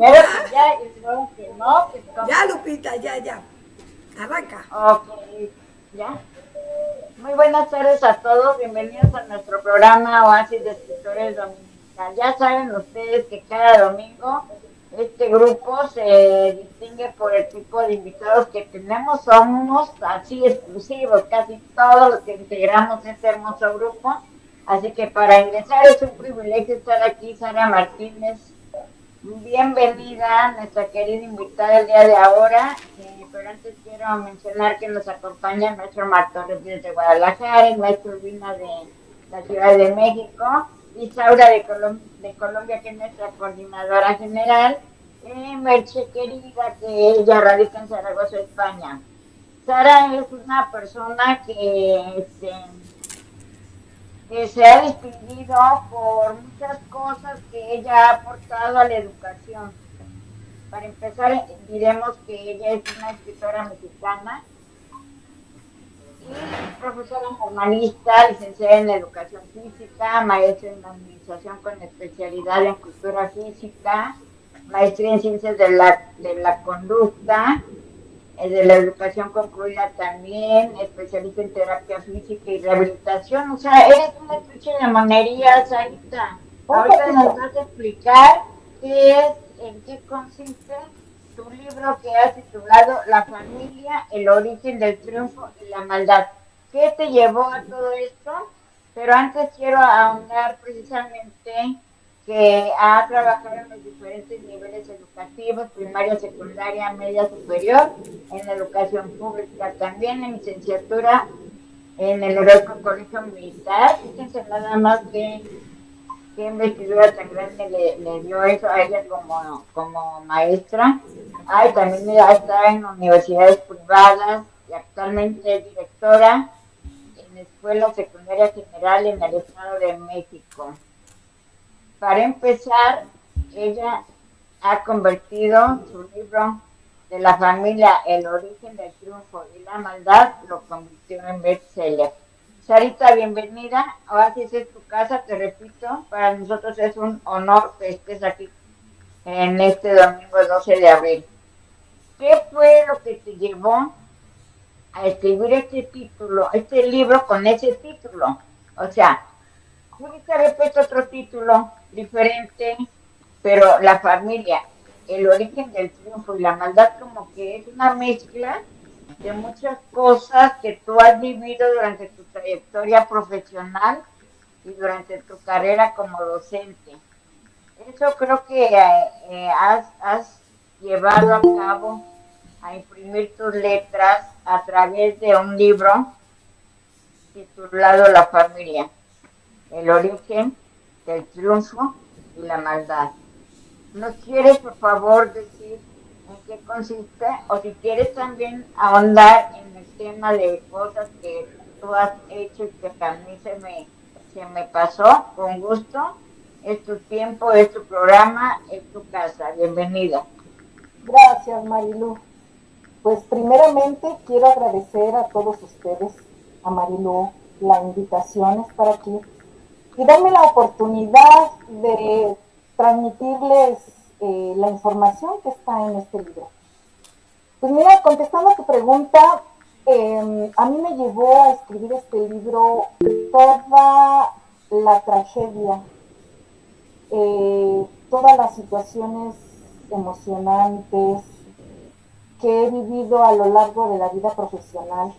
primero que ya y luego que no, pues Ya, cómo. Lupita, ya, ya. Arranca. Ok, ya. Muy buenas tardes a todos, bienvenidos a nuestro programa Oasis de Escritores Dominical. Ya saben ustedes que cada domingo este grupo se distingue por el tipo de invitados que tenemos. Somos así exclusivos, casi todos los que integramos este hermoso grupo. Así que para ingresar es un privilegio estar aquí, Sara Martínez. Bienvenida, nuestra querida invitada el día de ahora, pero antes quiero mencionar que nos acompaña nuestro Martínez desde Guadalajara, el maestro Urbina de la Ciudad de México, y Saura de Colombia, que es nuestra coordinadora general, Merche querida, que ella radica en Zaragoza, España. Sara es una persona que se ha distinguido por muchas cosas que ella ha aportado a la educación. Para empezar, diremos que ella es una escritora mexicana y profesora normalista, licenciada en educación física, maestra en administración con especialidad en cultura física, maestría en ciencias de la conducta, de la educación concluida también, especialista en terapia física y rehabilitación. O sea, eres una especie de monería, Sarita. Un Ahorita nos poquito. vas a explicar qué es, en qué consiste tu libro que has titulado La familia, el origen del triunfo y la maldad. ¿Qué te llevó a todo esto? Pero antes quiero ahondar precisamente que ha trabajado en los diferentes niveles educativos, primaria, secundaria, media, superior, en educación pública, también en licenciatura en el Heroico Colegio Militar. Fíjense nada más que investidura tan grande le dio eso a ella como maestra. Ay, también ella está en universidades privadas y actualmente es directora en Escuela Secundaria General en el Estado de México. Para empezar, ella ha convertido su libro de la familia El origen del triunfo y la maldad, lo convirtió en bestseller. Sarita, bienvenida. Oasis es tu casa, te repito. Para nosotros es un honor que estés aquí en este domingo 12 de abril. ¿Qué fue lo que te llevó a escribir este título, este libro con ese título? O sea, pudiste haber puesto otro título diferente, pero la familia, el origen del triunfo y la maldad como que es una mezcla de muchas cosas que tú has vivido durante tu trayectoria profesional y durante tu carrera como docente. Eso creo que has llevado a cabo a imprimir tus letras a través de un libro titulado La familia, el origen del triunfo y la maldad. ¿Nos quieres, por favor, decir en qué consiste? O si quieres también ahondar en el tema de cosas que tú has hecho y que a mí se me pasó, con gusto. Es tu tiempo, es tu programa, es tu casa. Bienvenida. Gracias, Marilu. Pues primeramente quiero agradecer a todos ustedes, a Marilu, la invitación a estar aquí y darme la oportunidad de transmitirles la información que está en este libro. Pues mira, contestando a tu pregunta, a mí me llevó a escribir este libro toda la tragedia, todas las situaciones emocionantes que he vivido a lo largo de la vida profesional,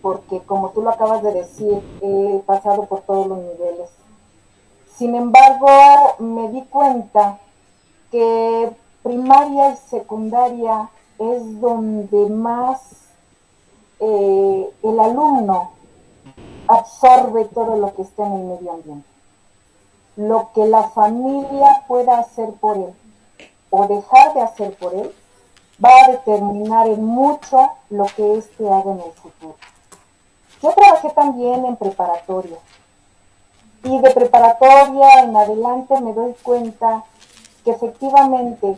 porque como tú lo acabas de decir, he pasado por todos los niveles. Sin embargo, me di cuenta que primaria y secundaria es donde más el alumno absorbe todo lo que está en el medio ambiente. Lo que la familia pueda hacer por él o dejar de hacer por él va a determinar en mucho lo que éste haga en el futuro. Yo trabajé también en preparatoria y de preparatoria en adelante me doy cuenta que efectivamente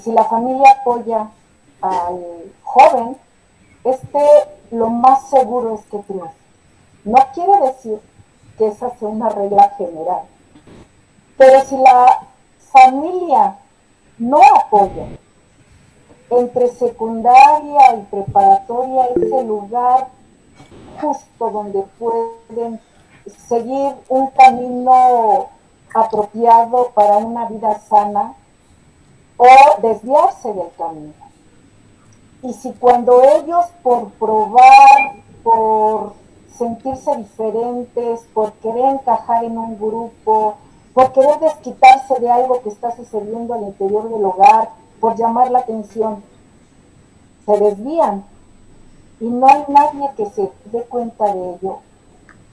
si la familia apoya al joven, este lo más seguro es que triunfe. No quiere decir que esa sea una regla general, pero si la familia no apoyan. Entre secundaria y preparatoria es el lugar justo donde pueden seguir un camino apropiado para una vida sana o desviarse del camino. Y si cuando ellos por probar, por sentirse diferentes, por querer encajar en un grupo, por querer desquitarse de algo que está sucediendo al interior del hogar, por llamar la atención, se desvían y no hay nadie que se dé cuenta de ello,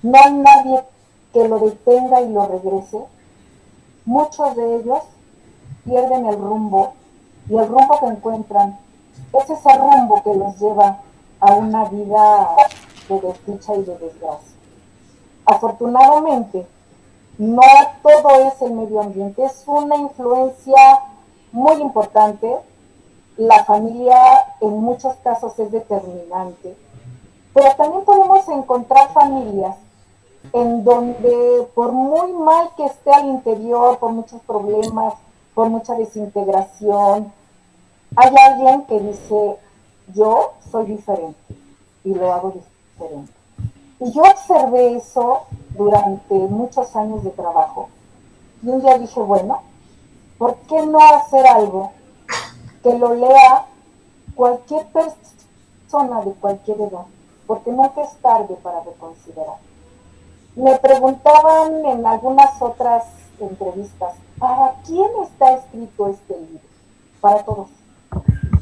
no hay nadie que lo detenga y lo regrese, muchos de ellos pierden el rumbo y el rumbo que encuentran es ese rumbo que los lleva a una vida de desdicha y de desgracia. Afortunadamente, no todo es el medio ambiente, es una influencia muy importante. La familia en muchos casos es determinante, pero también podemos encontrar familias en donde por muy mal que esté al interior, por muchos problemas, por mucha desintegración, hay alguien que dice, yo soy diferente y lo hago diferente. Y yo observé eso durante muchos años de trabajo. Y un día dije, bueno, ¿por qué no hacer algo que lo lea cualquier persona de cualquier edad? Porque nunca es tarde para reconsiderar. Me preguntaban en algunas otras entrevistas, ¿para quién está escrito este libro? Para todos,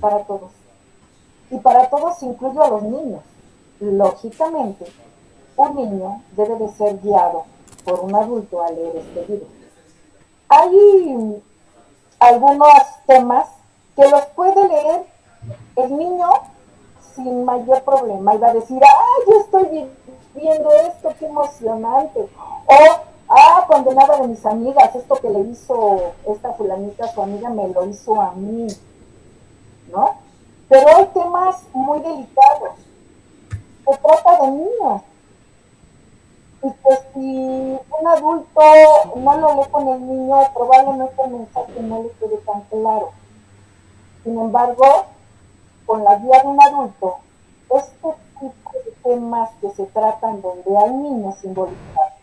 para todos. Y para todos incluyo a los niños. Lógicamente, un niño debe de ser guiado por un adulto a leer este libro. Hay algunos temas que los puede leer el niño sin mayor problema. Y va a decir, yo estoy viendo esto, qué emocionante. O, condenada de mis amigas, esto que le hizo esta fulanita a su amiga me lo hizo a mí, ¿no? Pero hay temas muy delicados. Se trata de niños. Y que si un adulto no lo lee con el niño, probablemente el mensaje no le quede tan claro. Sin embargo, con la guía de un adulto, este tipo de temas que se tratan donde hay niños involucrados,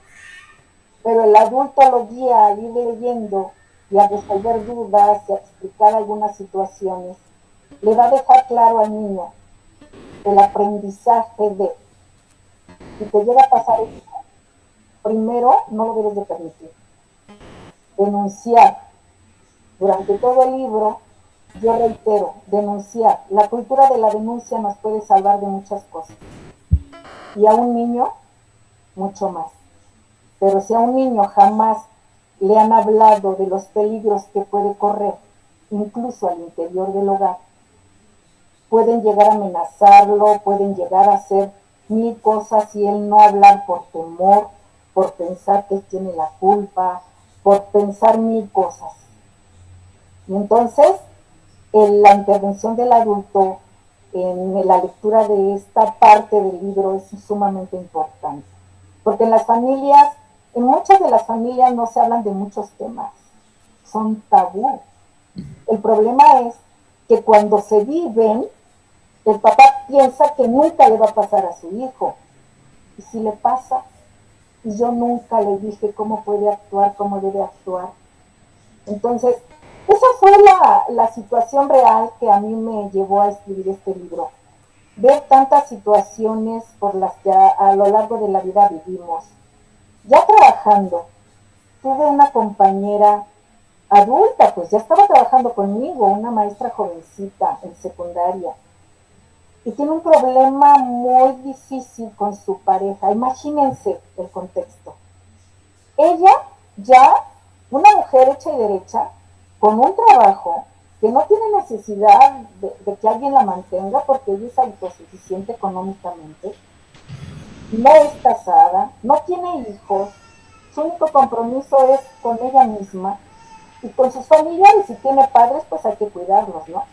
pero el adulto lo guía a ir leyendo y a resolver dudas y a explicar algunas situaciones, le va a dejar claro al niño el aprendizaje de, si te llega a pasar esto, primero no lo debes de permitir. Denunciar. Durante todo el libro, yo reitero, denunciar. La cultura de la denuncia nos puede salvar de muchas cosas. Y a un niño, mucho más. Pero si a un niño jamás le han hablado de los peligros que puede correr, incluso al interior del hogar, pueden llegar a amenazarlo, pueden llegar a hacer mil cosas y él no hablar por temor, por pensar que él tiene la culpa, por pensar mil cosas. Y entonces, la intervención del adulto en la lectura de esta parte del libro es sumamente importante. Porque en las familias, en muchas de las familias no se hablan de muchos temas, son tabú. El problema es que cuando se viven, el papá piensa que nunca le va a pasar a su hijo. Y si le pasa, y yo nunca le dije cómo puede actuar, cómo debe actuar. Entonces, esa fue la situación real que a mí me llevó a escribir este libro. Ver tantas situaciones por las que a lo largo de la vida vivimos. Ya trabajando, tuve una compañera adulta, pues ya estaba trabajando conmigo, una maestra jovencita en secundaria. Y tiene un problema muy difícil con su pareja. Imagínense el contexto. Ella ya, una mujer hecha y derecha, con un trabajo que no tiene necesidad de que alguien la mantenga porque ella es autosuficiente económicamente, no es casada, no tiene hijos, su único compromiso es con ella misma y con sus familiares. Si tiene padres, pues hay que cuidarlos, ¿no?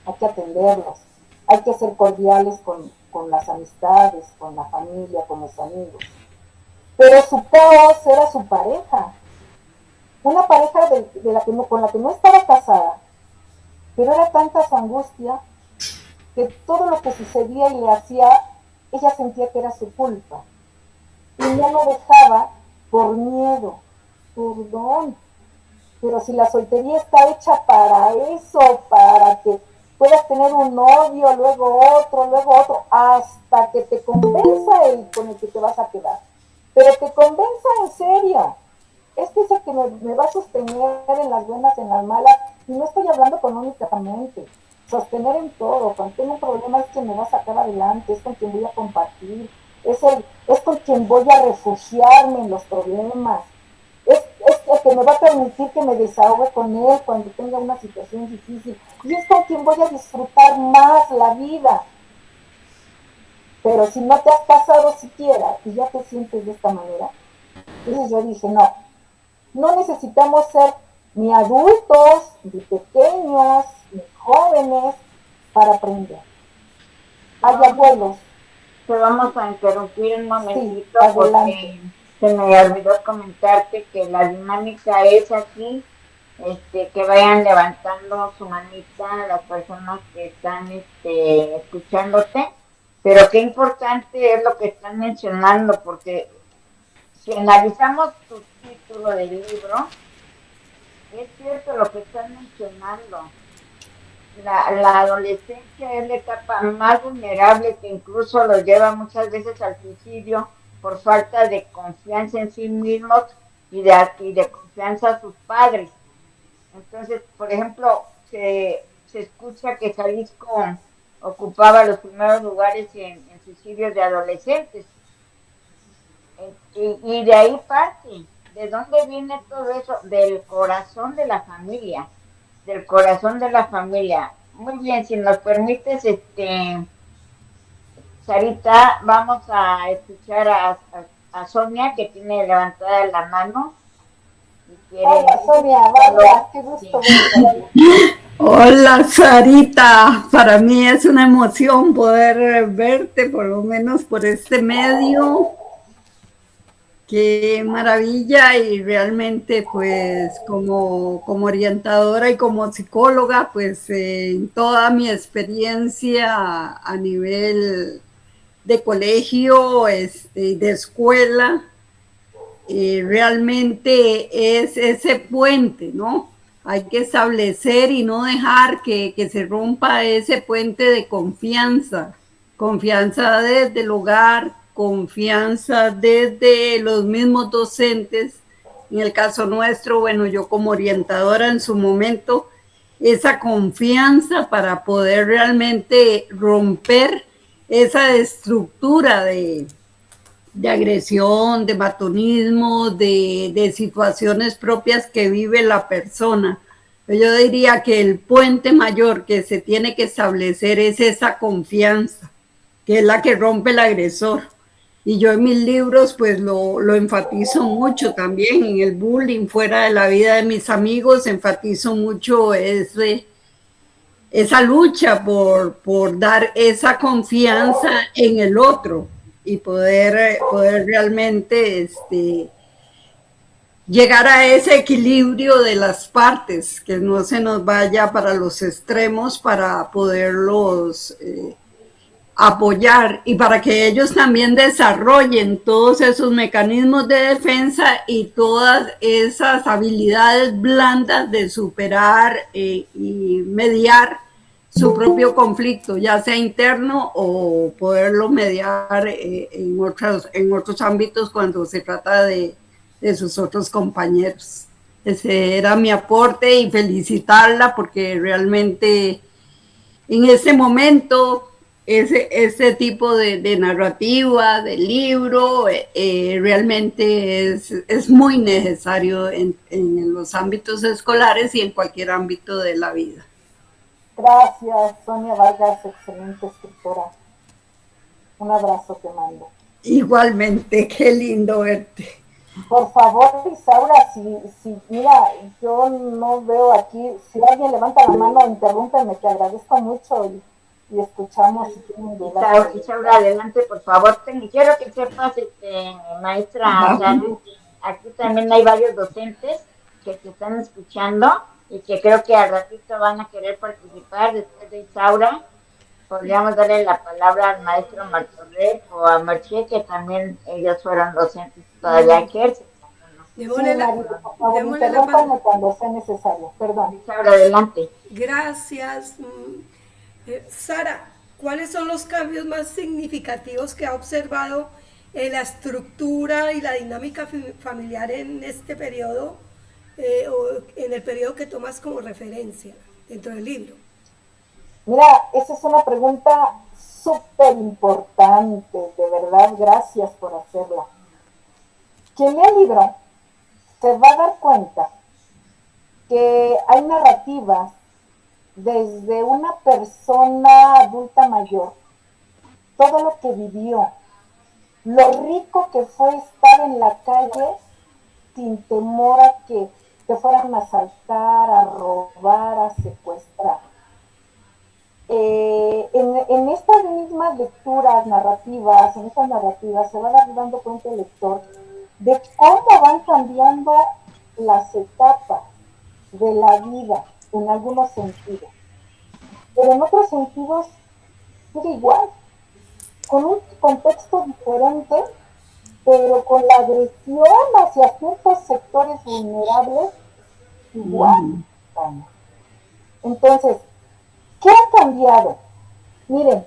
Hay que atenderlos, hay que ser cordiales con las amistades, con la familia, con los amigos. Pero su caos era su pareja, una pareja con la que no estaba casada, pero era tanta su angustia que todo lo que sucedía y le hacía, ella sentía que era su culpa. Y no lo dejaba por miedo. Perdón, pero si la soltería está hecha para eso, para que puedas tener un novio, luego otro, hasta que te convenza el con el que te vas a quedar. Pero te convenza en serio. Este es el que me va a sostener en las buenas, en las malas, y no estoy hablando económicamente, sostener en todo. Cuando tengo un problema es quien me va a sacar adelante, es con quien voy a compartir, es con quien voy a refugiarme en los problemas, es el que me va a permitir que me desahogue con él cuando tenga una situación difícil, y es con quien voy a disfrutar más la vida. Pero si no te has casado siquiera y ya te sientes de esta manera, entonces yo dije, no necesitamos ser ni adultos, ni pequeños, ni jóvenes para aprender. Hay abuelos. Te vamos a interrumpir un momentito, sí, porque se me olvidó comentarte que la dinámica es aquí, que vayan levantando su manita las personas que están escuchándote, pero qué importante es lo que están mencionando, porque si analizamos tu título del libro, es cierto lo que están mencionando. La adolescencia es la etapa más vulnerable, que incluso los lleva muchas veces al suicidio por falta de confianza en sí mismos y de confianza a sus padres. Entonces, por ejemplo, se escucha que Jalisco ocupaba los primeros lugares en suicidios de adolescentes. Y de ahí parte. ¿De dónde viene todo eso? Del corazón de la familia. Del corazón de la familia. Muy bien, si nos permites, Sarita, vamos a escuchar a Sonia, que tiene levantada la mano. Hola, Sonia, vaya, qué gusto verte. Hola, Sarita. Para mí es una emoción poder verte, por lo menos por este medio. Qué maravilla, y realmente pues como orientadora y como psicóloga, pues en toda mi experiencia a nivel de colegio, de escuela, realmente es ese puente, ¿no? Hay que establecer y no dejar que se rompa ese puente de confianza, confianza desde el hogar, confianza desde los mismos docentes. En el caso nuestro, bueno, yo como orientadora en su momento, esa confianza para poder realmente romper esa estructura de agresión, de matonismo, de situaciones propias que vive la persona. Yo diría que el puente mayor que se tiene que establecer es esa confianza, que es la que rompe el agresor. Y yo en mis libros pues lo enfatizo mucho también, en el bullying, fuera de la vida de mis amigos, enfatizo mucho esa lucha por dar esa confianza en el otro y poder realmente llegar a ese equilibrio de las partes, que no se nos vaya para los extremos, para poderlos apoyar y para que ellos también desarrollen todos esos mecanismos de defensa y todas esas habilidades blandas de superar y mediar su propio conflicto, ya sea interno o poderlo mediar en otros ámbitos cuando se trata de sus otros compañeros. Ese era mi aporte, y felicitarla porque realmente en ese momento ese tipo de narrativa, de libro, realmente es muy necesario en los ámbitos escolares y en cualquier ámbito de la vida. Gracias, Sonia Vargas, excelente escritora. Un abrazo te mando. Igualmente, qué lindo verte. Por favor, Isaura, mira, yo no veo aquí, si alguien levanta la mano, interrúmpeme, te agradezco mucho y escuchamos. Isaura, adelante, por favor. Quiero que sepas, maestra, aquí también hay varios docentes que te están escuchando, y que creo que al ratito van a querer participar después de Isaura. Podríamos darle la palabra al maestro Martorell o a Marché, que también ellos fueron docentes todavía que él. Sí, Démosle la, Marita, por favor, démosle la palabra. interrúmpanme cuando sea necesario. Perdón. Isaura, adelante. Gracias. Sara, ¿cuáles son los cambios más significativos que ha observado en la estructura y la dinámica familiar en este periodo o en el periodo que tomas como referencia dentro del libro? Mira, esa es una pregunta súper importante, de verdad, gracias por hacerla. Quien lee el libro se va a dar cuenta que hay narrativas desde una persona adulta mayor, todo lo que vivió, lo rico que fue estar en la calle sin temor a que te fueran a asaltar, a robar, a secuestrar. En estas mismas lecturas narrativas, en estas narrativas, se va dando cuenta el lector de cómo van cambiando las etapas de la vida en algunos sentidos, pero en otros sentidos sigue igual, con un contexto diferente, pero con la agresión hacia ciertos sectores vulnerables igual. Entonces, ¿qué ha cambiado? Miren,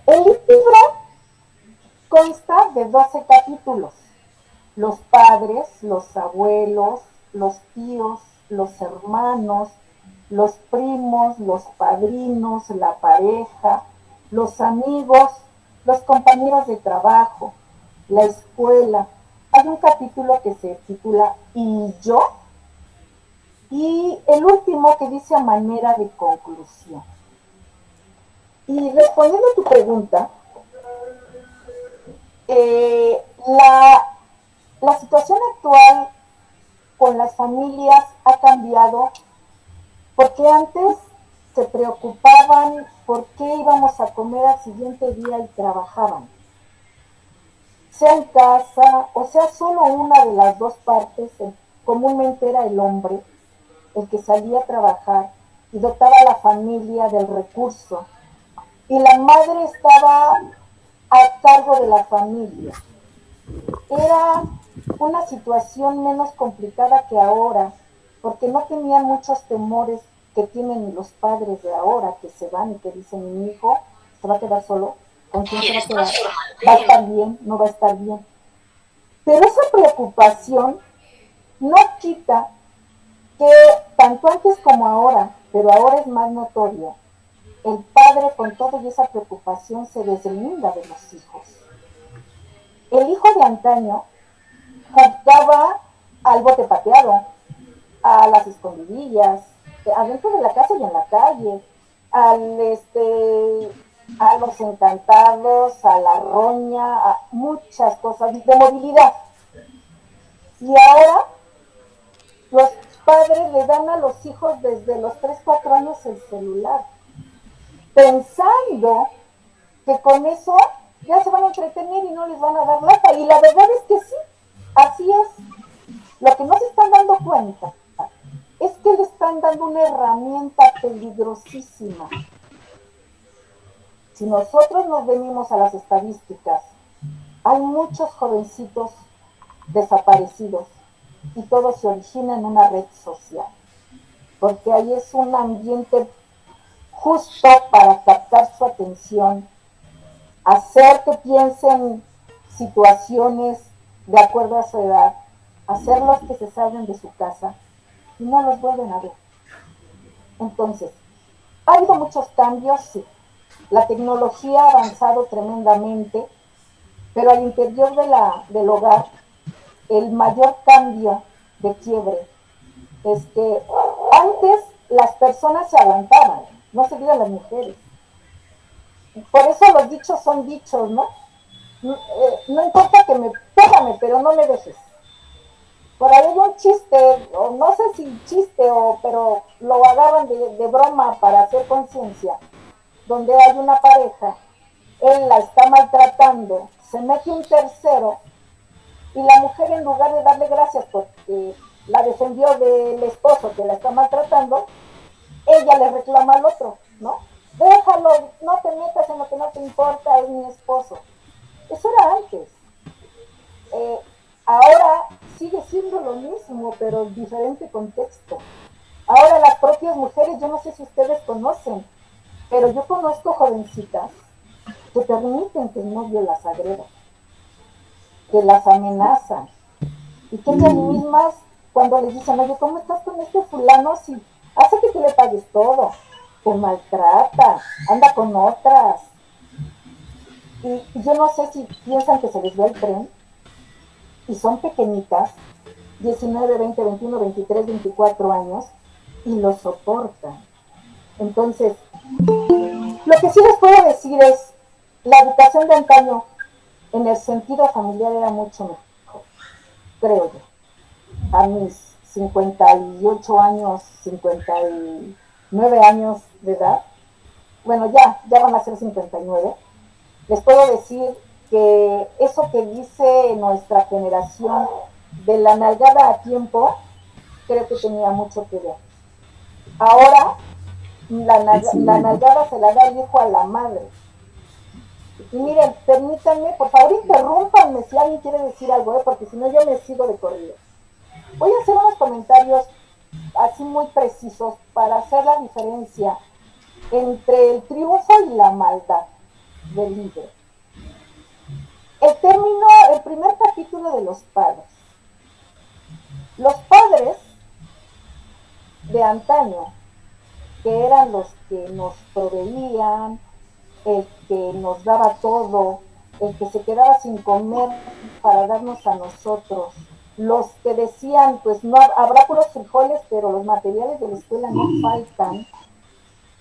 el libro consta de 12 capítulos. Los padres, los abuelos, los tíos, los hermanos, los primos, los padrinos, la pareja, los amigos, los compañeros de trabajo, la escuela. Hay un capítulo que se titula ¿Y yo? Y el último que dice a manera de conclusión. Y respondiendo a tu pregunta, la situación actual con las familias ha cambiado porque antes se preocupaban por qué íbamos a comer al siguiente día y trabajaban. Sea en casa o sea solo una de las dos partes, comúnmente era el hombre el que salía a trabajar y dotaba a la familia del recurso. Y la madre estaba a cargo de la familia. Era una situación menos complicada que ahora, porque no tenían muchos temores que tienen los padres de ahora, que se van y que dicen, mi hijo se va a quedar solo, ¿con quién se va a quedar? ¿Va a estar bien? ¿No va a estar bien? Pero esa preocupación no quita que tanto antes como ahora, pero ahora es más notorio, el padre con toda esa preocupación se deslinda de los hijos. El hijo de antaño jugaba al bote pateado, a las escondidillas, adentro de la casa y en la calle, a los encantados, a la roña, a muchas cosas de movilidad. Y ahora los padres le dan a los hijos desde los 3, 4 años el celular, pensando que con eso ya se van a entretener y no les van a dar lata. Y la verdad es que sí, así es. Lo que no se están dando cuenta es que le están dando una herramienta peligrosísima. Si nosotros nos venimos a las estadísticas, hay muchos jovencitos desaparecidos y todo se origina en una red social, porque ahí es un ambiente justo para captar su atención, hacer que piensen situaciones de acuerdo a su edad, hacerlos que se salgan de su casa y no los vuelven a ver. Entonces, ha habido muchos cambios, sí. La tecnología ha avanzado tremendamente, pero al interior del hogar, el mayor cambio de quiebre es que antes las personas se aguantaban, no se digan las mujeres. Por eso los dichos son dichos, ¿no? No importa que pégame, pero no me dejes. Por ahí hay un chiste, o no sé si chiste, pero lo agarran de broma para hacer conciencia, donde hay una pareja, él la está maltratando, se mete un tercero, y la mujer en lugar de darle gracias porque la defendió del esposo que la está maltratando, ella le reclama al otro, ¿no? Déjalo, no te metas en lo que no te importa, es mi esposo. Eso era antes. Eh, Ahora sigue siendo lo mismo, pero en diferente contexto. Ahora las propias mujeres, yo no sé si ustedes conocen, pero yo conozco jovencitas que permiten que el novio las agreda, que las amenazan, y que ellas mismas, cuando les dicen, oye, ¿cómo estás con este fulano? Si hace que tú le pagues todo, te maltrata, anda con otras. Y yo no sé si piensan que se les va el tren, y son pequeñitas, 19, 20, 21, 23, 24 años, y lo soportan. Entonces, lo que sí les puedo decir es, la educación de antaño, en el sentido familiar, era mucho mejor, creo yo. A mis 58 años, 59 años de edad, bueno, ya van a ser 59, les puedo decir que eso que dice nuestra generación de la nalgada a tiempo, creo que tenía mucho que ver. Ahora, la nalgada se la da el hijo a la madre. Y miren, permítanme, por favor, interrúmpanme si alguien quiere decir algo, porque si no yo me sigo de corrido. Voy a hacer unos comentarios así muy precisos para hacer la diferencia entre el triunfo y la maldad del libro. El primer capítulo de los padres. Los padres de antaño, que eran los que nos proveían, el que nos daba todo, el que se quedaba sin comer para darnos a nosotros, los que decían, pues no habrá puros frijoles, pero los materiales de la escuela no faltan,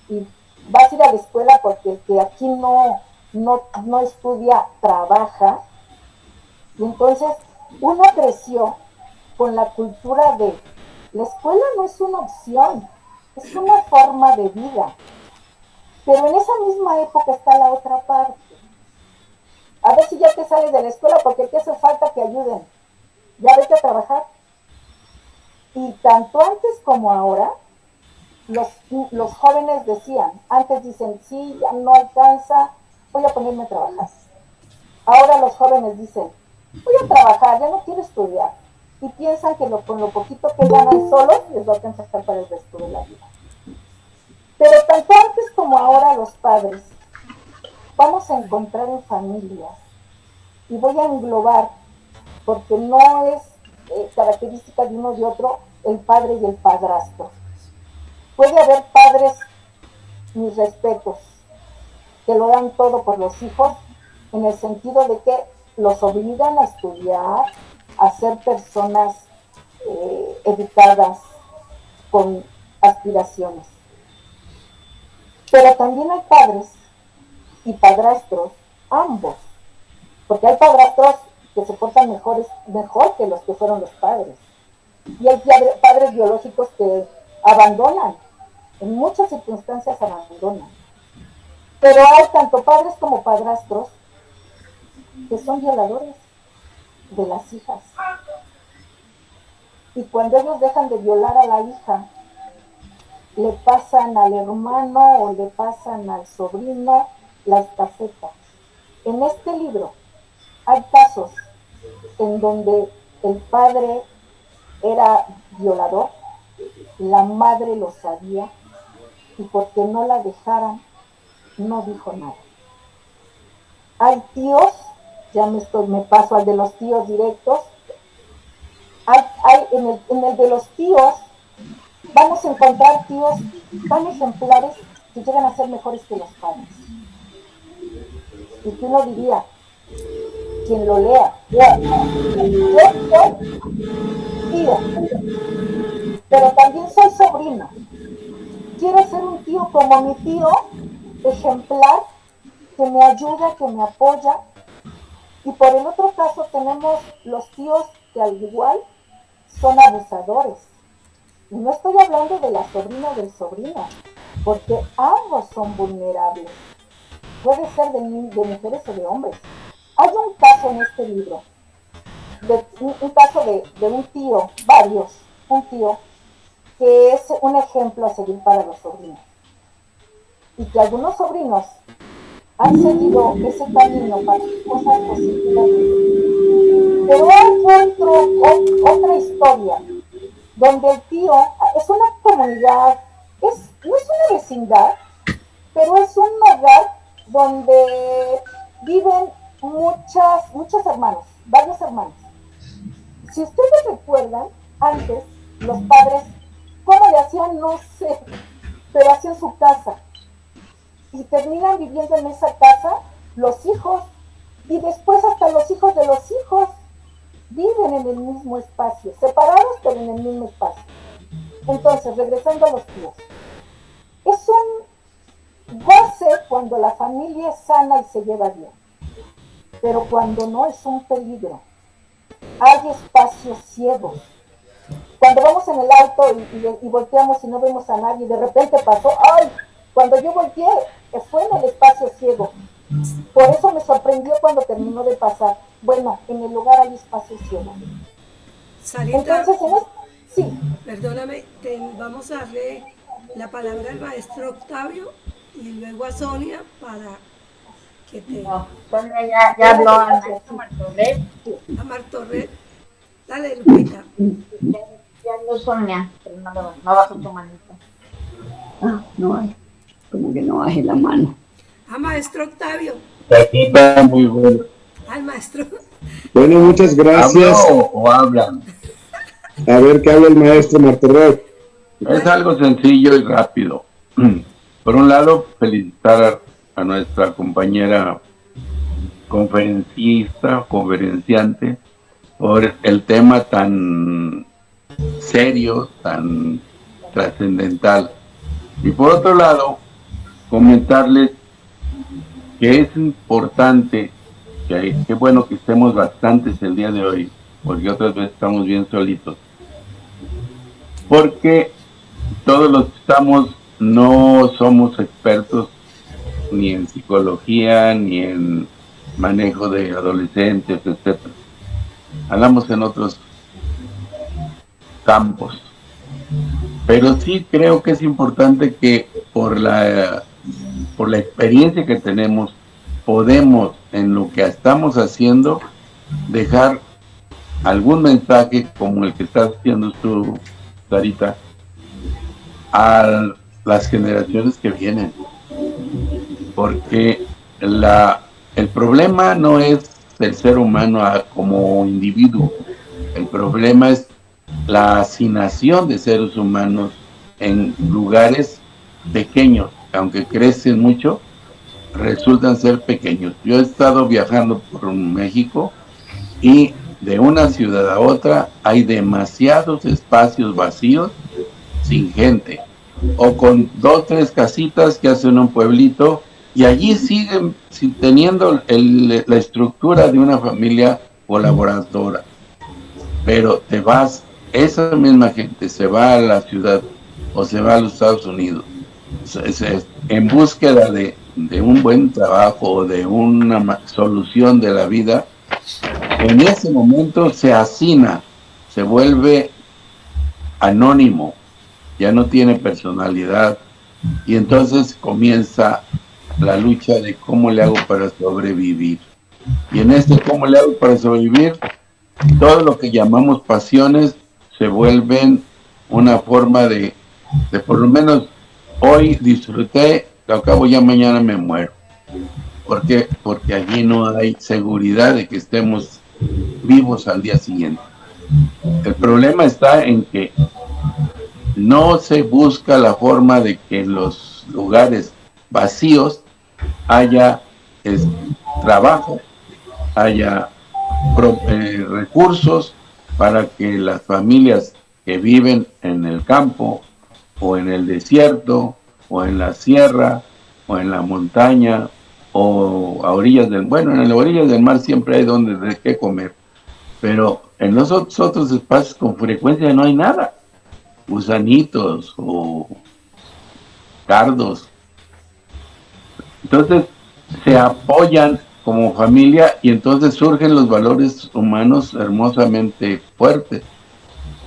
y vas a ir a la escuela porque el que aquí no estudia, trabaja. Y entonces uno creció con la cultura de la escuela no es una opción, es una forma de vida. Pero en esa misma época está la otra parte. A ver si ya te sales de la escuela porque te hace falta que ayuden. Ya vete a trabajar. Y tanto antes como ahora, los jóvenes decían, antes dicen, sí, ya no alcanza, voy a ponerme a trabajar. Ahora los jóvenes dicen, voy a trabajar, ya no quiero estudiar. Y piensan que con lo poquito que ganan solos les va a alcanzar para el resto de la vida. Pero tanto antes como ahora los padres vamos a encontrar en familias, y voy a englobar, porque no es característica de uno y otro, el padre y el padrastro. Puede haber padres, mis respetos, que lo dan todo por los hijos, en el sentido de que los obligan a estudiar, a ser personas educadas, con aspiraciones. Pero también hay padres y padrastros, ambos, porque hay padrastros que se portan mejor que los que fueron los padres. Y hay padres biológicos que abandonan, en muchas circunstancias abandonan. Pero hay tanto padres como padrastros que son violadores de las hijas. Y cuando ellos dejan de violar a la hija, le pasan al hermano o le pasan al sobrino la estafeta. En este libro hay casos en donde el padre era violador, la madre lo sabía, y porque no la dejaran, no dijo nada. Hay tíos, me paso al de los tíos directos, en el de los tíos vamos a encontrar tíos tan ejemplares que llegan a ser mejores que los padres. Y que uno diría, quien lo lea, yo soy tío, pero también soy sobrino. Quiero ser un tío como mi tío, ejemplar, que me ayuda, que me apoya. Y por el otro caso tenemos los tíos que al igual son abusadores. Y no estoy hablando de la sobrina o del sobrino, porque ambos son vulnerables. Puede ser de mujeres o de hombres. Hay un caso en este libro, un caso de un tío, varios, un tío que es un ejemplo a seguir para los sobrinos. Y que algunos sobrinos han seguido ese camino para cosas positivas. Pero hay otra historia, donde el tío es una comunidad, no es una vecindad, pero es un hogar donde viven muchos hermanos, varios hermanos. Si ustedes recuerdan, antes los padres, ¿cómo le hacían? No sé, pero hacían su casa. Y terminan viviendo en esa casa los hijos, y después hasta los hijos de los hijos viven en el mismo espacio, separados pero en el mismo espacio. Entonces, regresando a los tíos, es un goce cuando la familia es sana y se lleva bien, pero cuando no es un peligro. Hay espacios ciegos. Cuando vamos en el auto y volteamos y no vemos a nadie, de repente pasó, ¡ay! Cuando yo volteé, fue en el espacio ciego. Por eso me sorprendió cuando terminó de pasar. Bueno, en el lugar hay espacio ciego. Sarita, Entonces, sí. perdóname, vamos a darle la palabra al maestro Octavio y luego a Sonia para que te... No, Sonia ya habló al maestro Martorell. A Martorell. Dale, Lupita. Ya habló Sonia, pero no bajó tu manito. No hay, como que no baje la mano. A maestro Octavio. Aquí está muy bueno. Al maestro. Bueno, muchas gracias. ¿Hablo o hablan? A ver qué habla el maestro Martorell. Es algo sencillo y rápido. Por un lado, felicitar a nuestra compañera conferenciante, por el tema tan serio, tan trascendental. Y por otro lado, comentarles que es importante, que bueno que estemos bastantes el día de hoy, porque otras veces estamos bien solitos. Porque todos los que estamos no somos expertos ni en psicología, ni en manejo de adolescentes, etc. Hablamos en otros campos. Pero sí creo que es importante que por la experiencia que tenemos, podemos en lo que estamos haciendo dejar algún mensaje como el que estás haciendo tú, Sarita, a las generaciones que vienen. Porque el problema no es el ser humano como individuo, el problema es la hacinación de seres humanos en lugares pequeños, aunque crecen mucho, resultan ser pequeños. Yo he estado viajando por México y de una ciudad a otra hay demasiados espacios vacíos sin gente, o con 2, 3 casitas que hacen un pueblito, y allí siguen teniendo la estructura de una familia colaboradora. Pero te vas, esa misma gente se va a la ciudad o se va a los Estados Unidos en búsqueda de un buen trabajo o de una solución de la vida. En ese momento se hacina, se vuelve anónimo, ya no tiene personalidad, y entonces comienza la lucha de cómo le hago para sobrevivir. Y en este cómo le hago para sobrevivir, todo lo que llamamos pasiones se vuelven una forma de por lo menos hoy disfruté, al cabo ya mañana me muero. ¿Por qué? Porque allí no hay seguridad de que estemos vivos al día siguiente. El problema está en que no se busca la forma de que en los lugares vacíos haya trabajo, haya recursos para que las familias que viven en el campo o en el desierto o en la sierra o en la montaña o a orillas en las orillas del mar siempre hay de qué comer, pero en los otros espacios con frecuencia no hay nada, gusanitos o cardos. Entonces se apoyan como familia y entonces surgen los valores humanos hermosamente fuertes.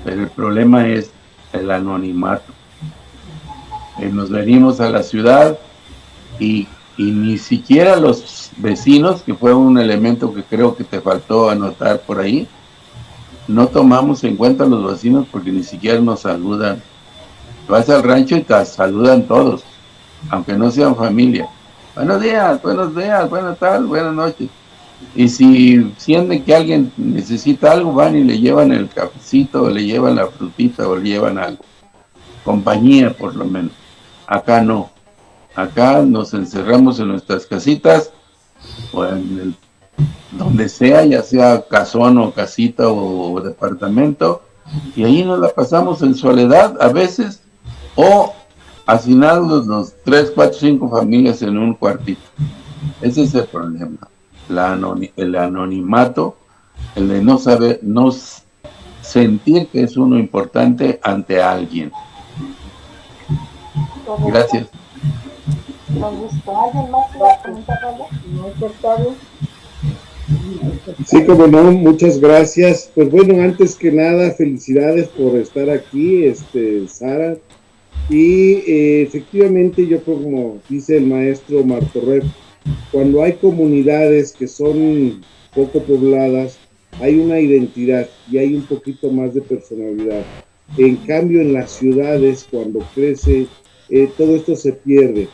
pero el problema es el anonimato. Nos venimos a la ciudad y ni siquiera los vecinos, que fue un elemento que creo que te faltó anotar por ahí, no tomamos en cuenta a los vecinos porque ni siquiera nos saludan. Vas al rancho y te saludan todos, aunque no sean familia. Buenos días, buenas tardes, buenas noches. Y si sienten que alguien necesita algo, van y le llevan el cafecito, o le llevan la frutita, o le llevan algo. Compañía, por lo menos. Acá no. Acá nos encerramos en nuestras casitas, o donde sea, ya sea casón o casita o departamento, y ahí nos la pasamos en soledad a veces, o hacinados los 3, 4, 5 familias en un cuartito. Ese es el problema. El anonimato, el de no saber, no sentir que es uno importante ante alguien. Gracias. Con gusto. ¿Alguien más quiere comentar algo? Sí, como no, muchas gracias. Pues bueno, antes que nada, felicidades por estar aquí, Sara. Y efectivamente, yo como dice el maestro Martorell, cuando hay comunidades que son poco pobladas, hay una identidad y hay un poquito más de personalidad. En cambio, en las ciudades, cuando crece, todo esto se pierde.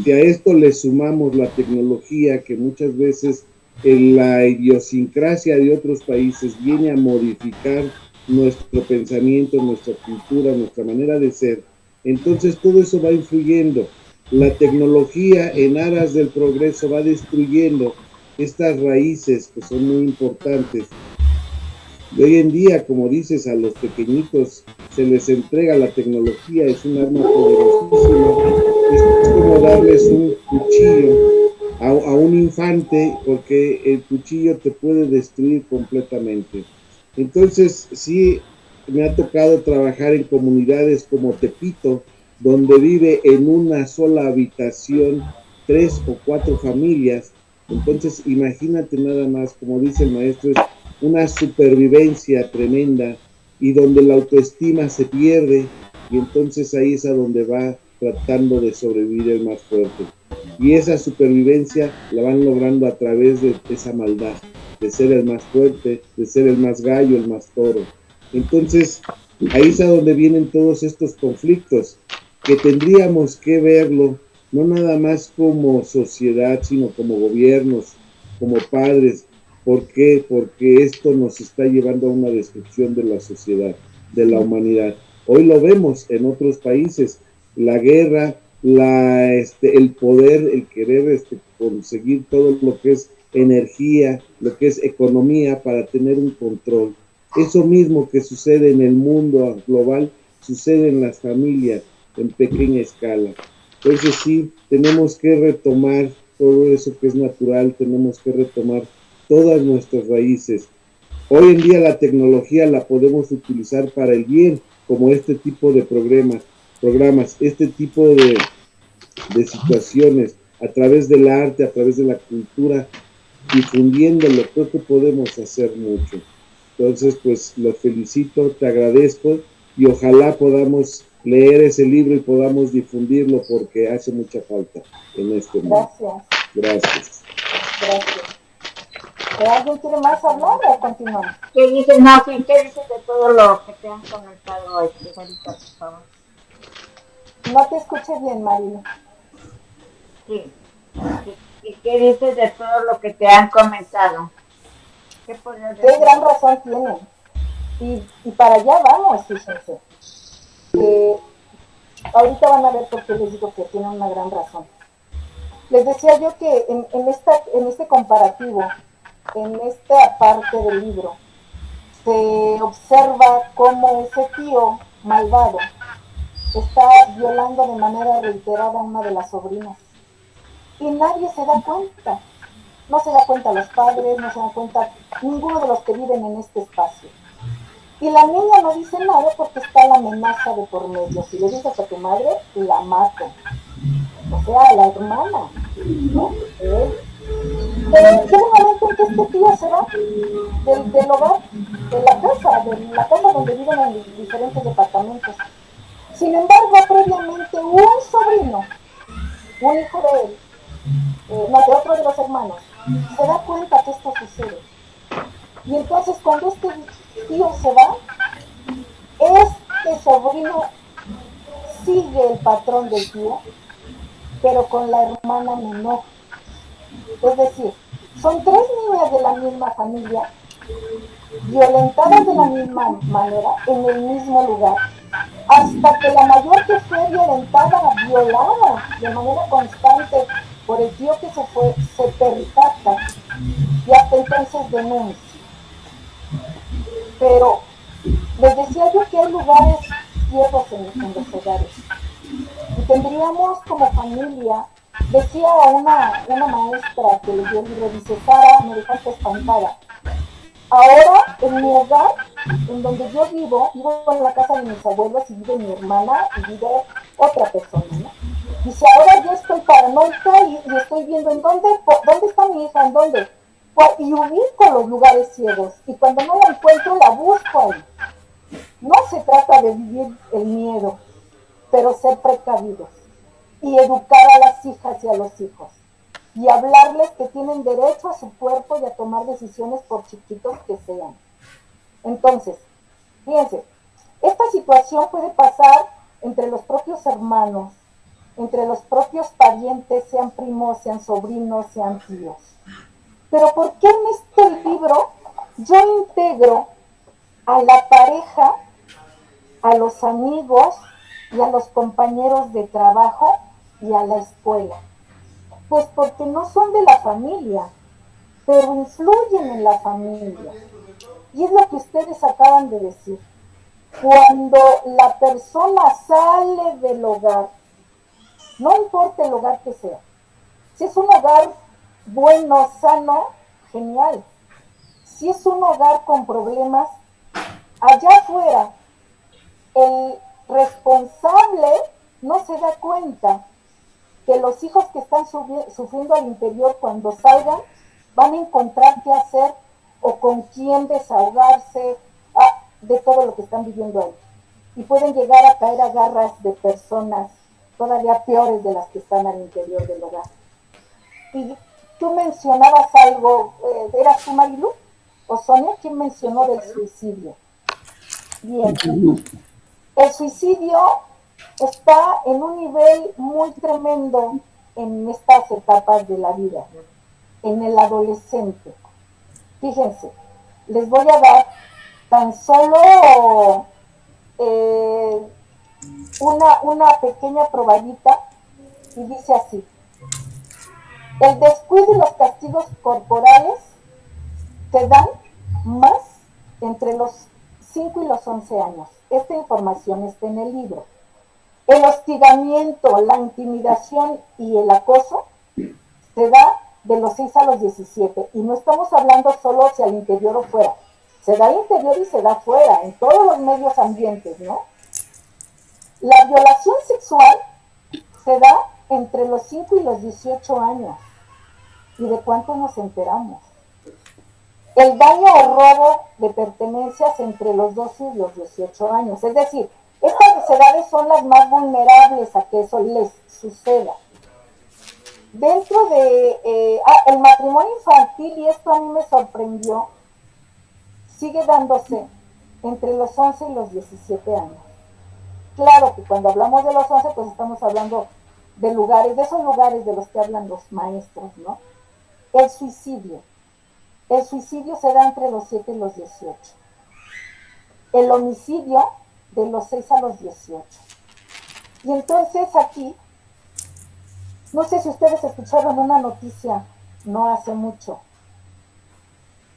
Si a esto le sumamos la tecnología, que muchas veces en la idiosincrasia de otros países viene a modificar nuestro pensamiento, nuestra cultura, nuestra manera de ser, entonces todo eso va influyendo. La tecnología en aras del progreso va destruyendo estas raíces que son muy importantes. Y hoy en día, como dices, a los pequeñitos se les entrega la tecnología, es un arma poderosísima, es como darles un cuchillo a un infante, porque el cuchillo te puede destruir completamente. Entonces, sí, me ha tocado trabajar en comunidades como Tepito, donde vive en una sola habitación 3 o 4 familias. Entonces, imagínate nada más, como dice el maestro, es una supervivencia tremenda y donde la autoestima se pierde, y entonces ahí es a donde va tratando de sobrevivir el más fuerte. Y esa supervivencia la van logrando a través de esa maldad, de ser el más fuerte, de ser el más gallo, el más toro. Entonces, ahí es a donde vienen todos estos conflictos, que tendríamos que verlo, no nada más como sociedad, sino como gobiernos, como padres. ¿Por qué? Porque esto nos está llevando a una destrucción de la sociedad, de la humanidad. Hoy lo vemos en otros países, la guerra, el poder, el querer conseguir todo lo que es energía, lo que es economía para tener un control. Eso mismo que sucede en el mundo global, sucede en las familias en pequeña escala. Entonces sí, tenemos que retomar todo eso que es natural, tenemos que retomar todas nuestras raíces. Hoy en día la tecnología la podemos utilizar para el bien, como este tipo de programas, este tipo de situaciones, a través del arte, a través de la cultura, difundiéndolo. Creo que podemos hacer mucho. Entonces, pues los felicito, te agradezco y ojalá podamos leer ese libro y podamos difundirlo porque hace mucha falta en este mundo. Gracias. ¿Alguien quiere más hablar o continuamos? ¿Qué dices, Nafi? ¿Qué dices de todo lo que te han comentado hoy, ahorita, por favor? No te escuché bien, Marilo. Sí. ¿Y qué dices de todo lo que te han comentado? ¿Qué podrías decir? Qué gran razón tienen. Y para allá vamos, fíjense. Ahorita van a ver por qué les digo que tienen una gran razón. Les decía yo que en este comparativo, en esta parte del libro, se observa cómo ese tío malvado está violando de manera reiterada a una de las sobrinas. Y nadie se da cuenta. No se da cuenta los padres, no se da cuenta ninguno de los que viven en este espacio. Y la niña no dice nada porque está la amenaza de por medio. Si le dices a tu madre, la mato. O sea, a la hermana, ¿no? Llega un momento en que este tío se va del hogar, de la casa donde viven en diferentes departamentos. Sin embargo, previamente un sobrino, un hijo de él, no, de otro de los hermanos, se da cuenta que esto sucede. Y entonces cuando este tío se va, este sobrino sigue el patrón del tío, pero con la hermana menor. Es decir, son tres niñas de la misma familia, violentadas de la misma manera, en el mismo lugar, hasta que la mayor, que fue violentada, violada de manera constante por el tío que se fue, se percata y hasta entonces denuncia. Pero les decía yo que hay lugares ciegos en los hogares. Y tendríamos como familia, decía una maestra que leyó el libro, dice: Sara, me dejaste espantada. Ahora, en mi hogar, en donde yo vivo en la casa de mis abuelos y vive mi hermana y vive otra persona, ¿no? Dice: ahora yo estoy paranoica y estoy viendo en dónde está mi hija, en dónde. Y ubico los lugares ciegos. Y cuando no la encuentro, la busco ahí. No se trata de vivir el miedo, pero ser precavidos y educar a las hijas y a los hijos y hablarles que tienen derecho a su cuerpo y a tomar decisiones por chiquitos que sean. Entonces, fíjense, esta situación puede pasar entre los propios hermanos, entre los propios parientes, sean primos, sean sobrinos, sean tíos. Pero ¿por qué en este libro yo integro a la pareja, a los amigos y a los compañeros de trabajo y a la escuela? Pues porque no son de la familia, pero influyen en la familia. Y es lo que ustedes acaban de decir. Cuando la persona sale del hogar, no importa el hogar que sea, si es un hogar bueno, sano, genial. Si es un hogar con problemas, allá afuera, el responsable no se da cuenta que los hijos que están sufriendo al interior, cuando salgan, van a encontrar qué hacer o con quién desahogarse de todo lo que están viviendo ahí. Y pueden llegar a caer a garras de personas todavía peores de las que están al interior del hogar. Y tú mencionabas algo, ¿eras tú, Marilu? ¿O Sonia? ¿Quién mencionó del suicidio? Bien. El suicidio está en un nivel muy tremendo en estas etapas de la vida, en el adolescente. Fíjense, les voy a dar tan solo una pequeña probadita y dice así: el descuido y los castigos corporales se dan más entre los 5 y los 11 años. Esta información está en el libro. El hostigamiento, la intimidación y el acoso se da de los 6 a los 17. Y no estamos hablando solo hacia el interior o fuera. Se da al interior y se da fuera, en todos los medios ambientes, ¿no? La violación sexual se da entre los 5 y los 18 años. ¿Y de cuánto nos enteramos? El daño o robo de pertenencias entre los 12 y los 18 años. Es decir, estas edades son las más vulnerables a que eso les suceda. Dentro de el matrimonio infantil, y esto a mí me sorprendió, sigue dándose entre los 11 y los 17 años. Claro que cuando hablamos de los 11, pues estamos hablando de lugares, de esos lugares de los que hablan los maestros, ¿no? El suicidio se da entre los 7 y los 18. El homicidio de los 6 a los 18. Y entonces aquí, no sé si ustedes escucharon una noticia no hace mucho.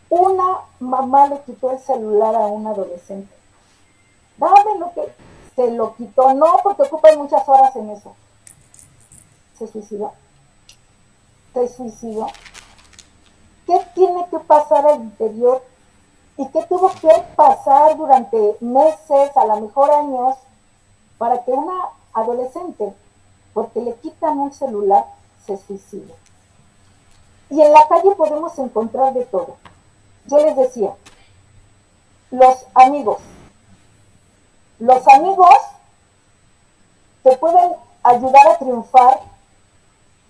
Una mamá le quitó el celular a un adolescente. Dame lo que se lo quitó, no porque ocupan muchas horas en eso. Se suicidó. ¿Qué tiene que pasar al interior? ¿Y qué tuvo que pasar durante meses, a lo mejor años, para que una adolescente, porque le quitan un celular, se suicide? Y en la calle podemos encontrar de todo. Yo les decía, los amigos te pueden ayudar a triunfar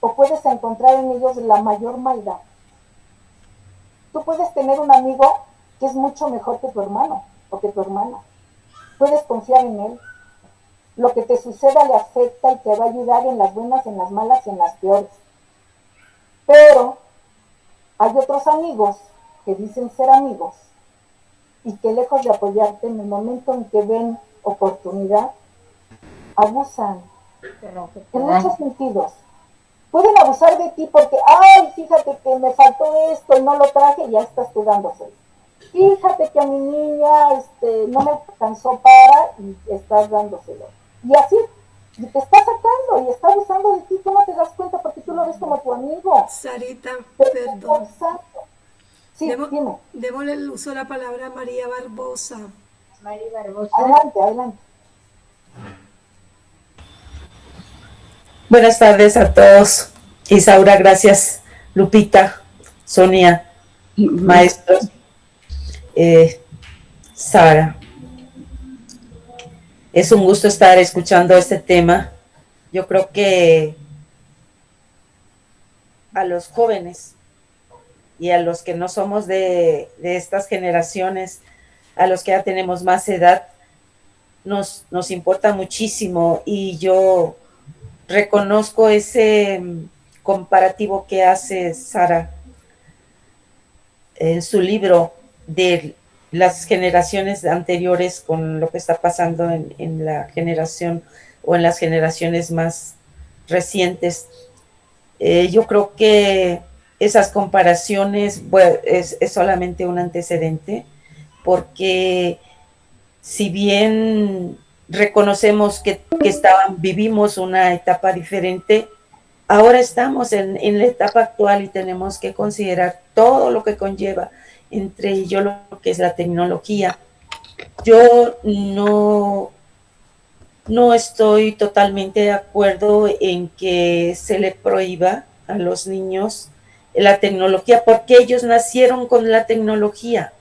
o puedes encontrar en ellos la mayor maldad. Tú puedes tener un amigo que es mucho mejor que tu hermano o que tu hermana. Puedes confiar en él. Lo que te suceda le afecta y te va a ayudar en las buenas, en las malas y en las peores. Pero hay otros amigos que dicen ser amigos y que lejos de apoyarte en el momento en que ven oportunidad, abusan en muchos sentidos. Pueden abusar de ti porque, ay, fíjate que me faltó esto y no lo traje y ya estás tú dándoselo. Fíjate que a mi niña no me alcanzó para y estás dándoselo. Y así, y te está sacando y está abusando de ti, tú no te das cuenta porque tú lo ves como tu amigo. Sarita, Pero perdón. sí, dime. Démosle el uso de la palabra a María Barbosa. María Barbosa. Adelante, adelante. Buenas tardes a todos. Isaura, gracias. Lupita, Sonia, maestros, Sara. Es un gusto estar escuchando este tema. Yo creo que a los jóvenes y a los que no somos de estas generaciones, a los que ya tenemos más edad, nos importa muchísimo, y yo reconozco ese comparativo que hace Sara en su libro de las generaciones anteriores con lo que está pasando en la generación o en las generaciones más recientes. Yo creo que esas comparaciones es solamente un antecedente, porque si bien reconocemos que vivimos una etapa diferente, ahora estamos en la etapa actual y tenemos que considerar todo lo que conlleva, entre ello lo que es la tecnología. Yo no estoy totalmente de acuerdo en que se le prohíba a los niños la tecnología, porque ellos nacieron con la tecnología,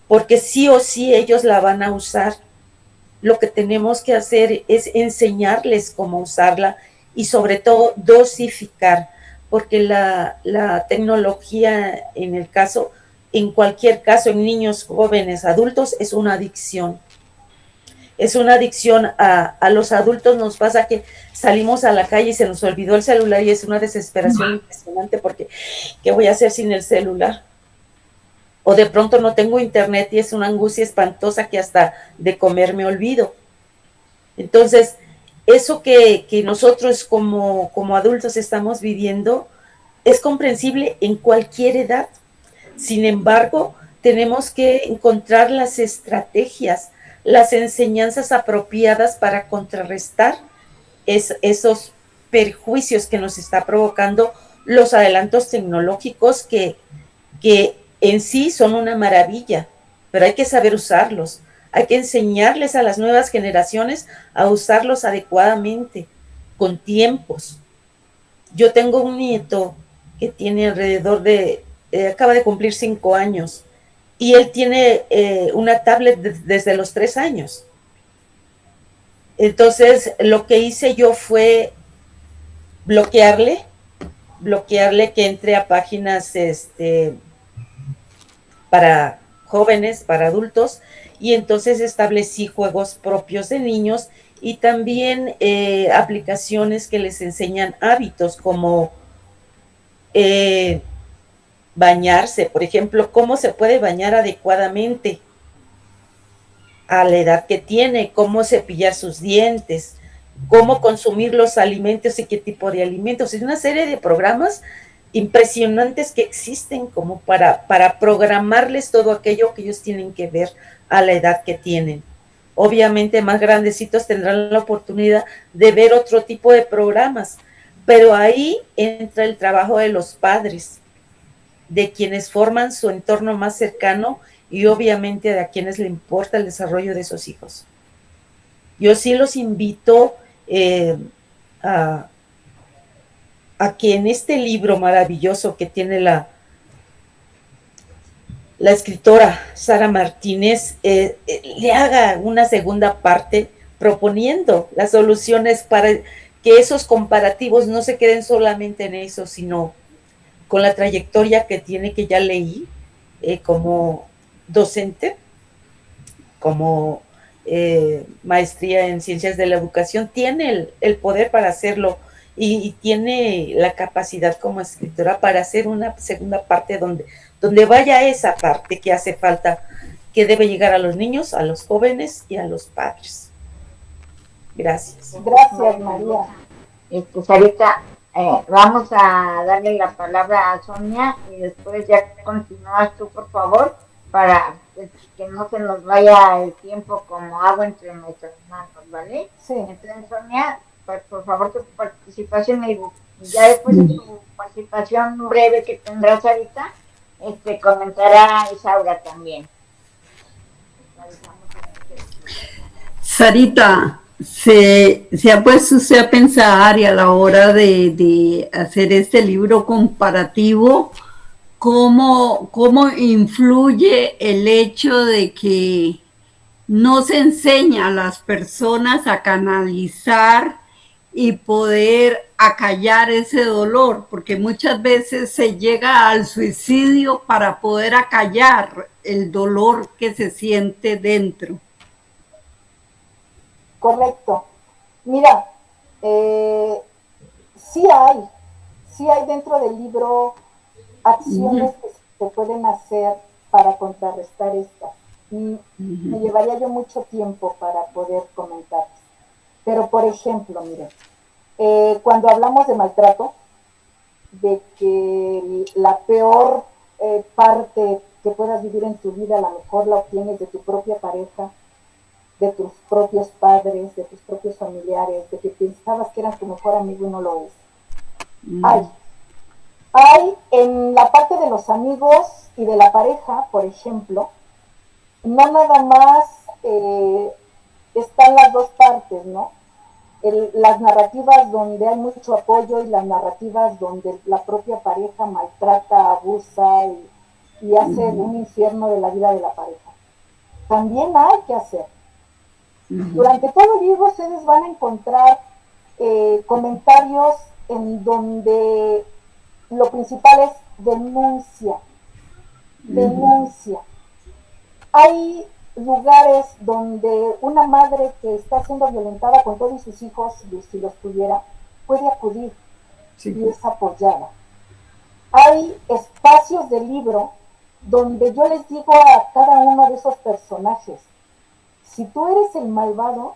porque sí o sí ellos la van a usar. Lo que tenemos que hacer es enseñarles cómo usarla y sobre todo dosificar, porque la tecnología en cualquier caso, en niños, jóvenes, adultos, es una adicción. Es una adicción. A los adultos nos pasa que salimos a la calle y se nos olvidó el celular y es una desesperación impresionante porque ¿qué voy a hacer sin el celular? O de pronto no tengo internet y es una angustia espantosa que hasta de comer me olvido. Entonces, eso que nosotros como adultos estamos viviendo es comprensible en cualquier edad. Sin embargo, tenemos que encontrar las estrategias, las enseñanzas apropiadas para contrarrestar esos perjuicios que nos está provocando los adelantos tecnológicos que en sí son una maravilla, pero hay que saber usarlos. Hay que enseñarles a las nuevas generaciones a usarlos adecuadamente, con tiempos. Yo tengo un nieto que tiene alrededor acaba de cumplir 5 años, y él tiene una tablet desde los 3 años. Entonces, lo que hice yo fue bloquearle que entre a páginas para jóvenes, para adultos, y entonces establecí juegos propios de niños y también aplicaciones que les enseñan hábitos como bañarse, por ejemplo, cómo se puede bañar adecuadamente a la edad que tiene, cómo cepillar sus dientes, cómo consumir los alimentos y qué tipo de alimentos. Es una serie de programas impresionantes que existen como para programarles todo aquello que ellos tienen que ver a la edad que tienen. Obviamente más grandecitos tendrán la oportunidad de ver otro tipo de programas, pero ahí entra el trabajo de los padres, de quienes forman su entorno más cercano y obviamente de a quienes le importa el desarrollo de sus hijos. Yo sí los invito a a que en este libro maravilloso que tiene la escritora Sara Martínez le haga una segunda parte proponiendo las soluciones para que esos comparativos no se queden solamente en eso, sino con la trayectoria que tiene, que ya leí como docente, como maestría en ciencias de la educación, tiene el poder para hacerlo y tiene la capacidad como escritora para hacer una segunda parte donde vaya esa parte que hace falta, que debe llegar a los niños, a los jóvenes y a los padres. Gracias. Gracias, María. Sarita, vamos a darle la palabra a Sonia y después ya continúas tú, por favor, para que no se nos vaya el tiempo como agua entre nuestras manos, ¿vale? Sí. Entonces, Sonia, pues, por favor, tu participación y ya después de tu participación breve que tendrás ahorita, comentará Isaura también. Sarita, se ha puesto usted a pensar y a la hora de hacer este libro comparativo, ¿cómo influye el hecho de que no se enseña a las personas a canalizar y poder acallar ese dolor? Porque muchas veces se llega al suicidio para poder acallar el dolor que se siente dentro. Correcto. Mira, sí hay dentro del libro acciones que se pueden hacer para contrarrestar estas. Y me llevaría yo mucho tiempo para poder comentarles. Pero, por ejemplo, miren, cuando hablamos de maltrato, de que la peor parte que puedas vivir en tu vida, a lo mejor la obtienes de tu propia pareja, de tus propios padres, de tus propios familiares, de que pensabas que eras tu mejor amigo y no lo es. Hay en la parte de los amigos y de la pareja, por ejemplo, no nada más están las dos partes, ¿no? Las narrativas donde hay mucho apoyo y las narrativas donde la propia pareja maltrata, abusa y hace un infierno de la vida de la pareja. También hay que hacer. Durante todo el libro ustedes van a encontrar comentarios en donde lo principal es denuncia. Hay lugares donde una madre que está siendo violentada con todos sus hijos, si los tuviera, puede acudir y es apoyada. Hay espacios del libro donde yo les digo a cada uno de esos personajes: si tú eres el malvado,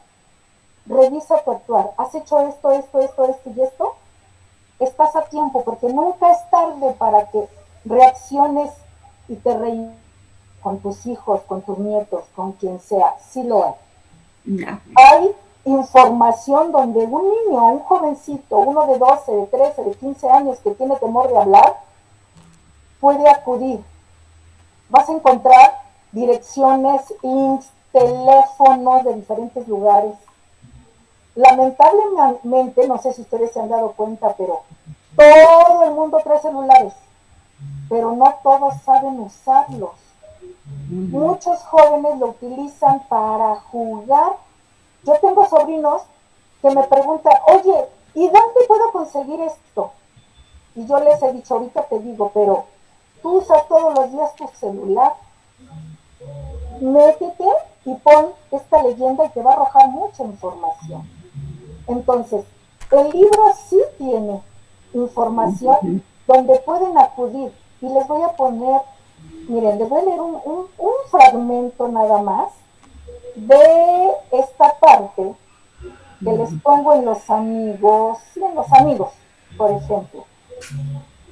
revisa tu actuar. ¿Has hecho esto y esto? Estás a tiempo, porque nunca es tarde para que reacciones y te reír con tus hijos, con tus nietos, con quien sea. Sí lo hay. No. Hay información donde un niño, un jovencito, uno de 12, de 13, de 15 años que tiene temor de hablar, puede acudir. Vas a encontrar direcciones, teléfonos de diferentes lugares. Lamentablemente, no sé si ustedes se han dado cuenta, pero todo el mundo trae celulares, pero no todos saben usarlos. Muchos jóvenes lo utilizan para jugar. Yo tengo sobrinos que me preguntan: oye, ¿y dónde puedo conseguir esto? Y yo les he dicho: ahorita te digo, pero tú usas todos los días tu celular. Métete y pon esta leyenda y te va a arrojar mucha información. Entonces, el libro sí tiene información donde pueden acudir. Y les voy a poner, miren, les voy a leer un fragmento nada más de esta parte que les pongo en los amigos, por ejemplo.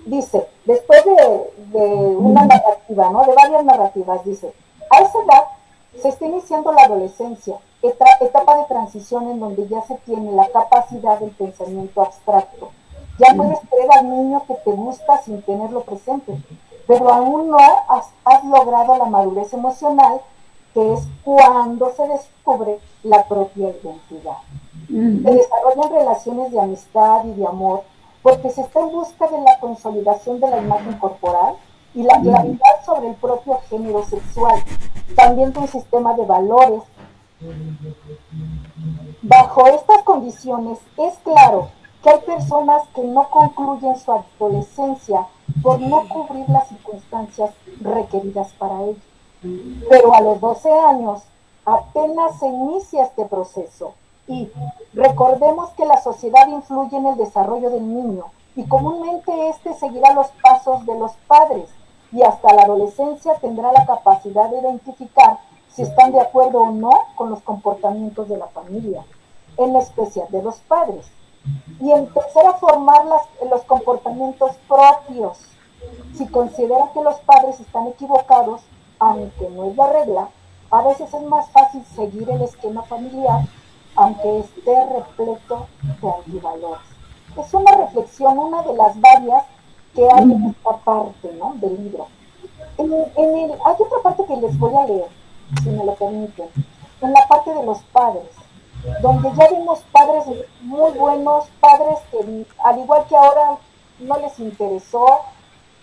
Dice, después de una narrativa, ¿no? De varias narrativas, dice: a esa edad se está iniciando la adolescencia, etapa de transición en donde ya se tiene la capacidad del pensamiento abstracto. Ya puedes creer al niño que te gusta sin tenerlo presente, pero aún no has logrado la madurez emocional, que es cuando se descubre la propia identidad. Se desarrollan relaciones de amistad y de amor porque se está en busca de la consolidación de la imagen corporal y la claridad sobre el propio género sexual, también de un sistema de valores. Bajo estas condiciones, es claro que hay personas que no concluyen su adolescencia por no cubrir las circunstancias requeridas para ello. Pero a los 12 años apenas se inicia este proceso y recordemos que la sociedad influye en el desarrollo del niño y comúnmente éste seguirá los pasos de los padres y hasta la adolescencia tendrá la capacidad de identificar si están de acuerdo o no con los comportamientos de la familia, en especial de los padres, y empezar a formar los comportamientos propios. Si considera que los padres están equivocados, aunque no es la regla, a veces es más fácil seguir el esquema familiar, aunque esté repleto de antivalores. Es una reflexión, una de las varias que hay en esta parte, ¿no?, del libro. Hay otra parte que les voy a leer, si me lo permiten, en la parte de los padres, donde ya vimos padres muy buenos, padres que al igual que ahora no les interesó,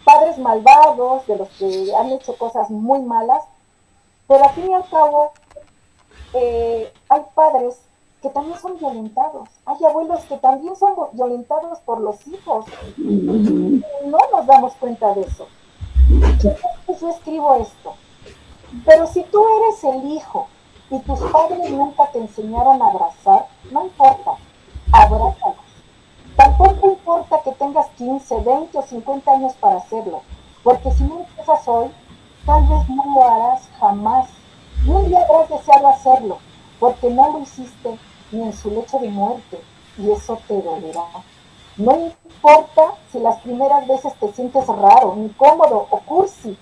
padres malvados, de los que han hecho cosas muy malas, pero al fin y al cabo hay padres que también son violentados, hay abuelos que también son violentados por los hijos, no nos damos cuenta de eso. Entonces yo escribo esto, pero si tú eres el hijo y tus padres nunca te enseñaron a abrazar, no importa, abrázalos. Tampoco importa que tengas 15, 20 o 50 años para hacerlo, porque si no empiezas hoy, tal vez no lo harás jamás. Y un día habrás deseado hacerlo, porque no lo hiciste ni en su lecho de muerte, y eso te dolerá. No importa si las primeras veces te sientes raro, incómodo o cursi,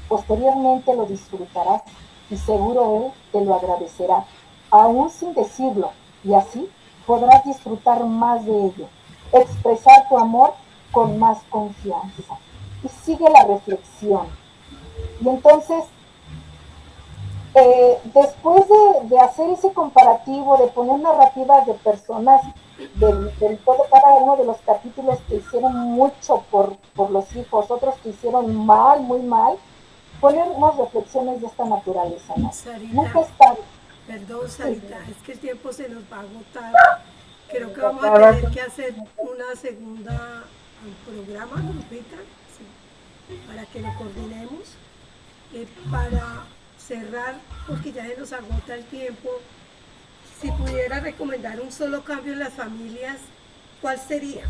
posteriormente lo disfrutarás y seguro él te lo agradecerá, aún sin decirlo, y así podrás disfrutar más de ello, expresar tu amor con más confianza. Y sigue la reflexión. Y entonces, después de hacer ese comparativo, de poner narrativas de personas del todo, cada uno de los capítulos que hicieron mucho por los hijos, otros que hicieron mal, muy mal, poner unas reflexiones de esta naturaleza, ¿no? Sarita, Nunca está... perdón, Sarita, es que el tiempo se nos va a agotar. Creo que vamos a tener que hacer una segunda programa, Lupita, sí, para que lo coordinemos. Para cerrar, porque ya se nos agota el tiempo, si pudiera recomendar un solo cambio en las familias, ¿cuál sería?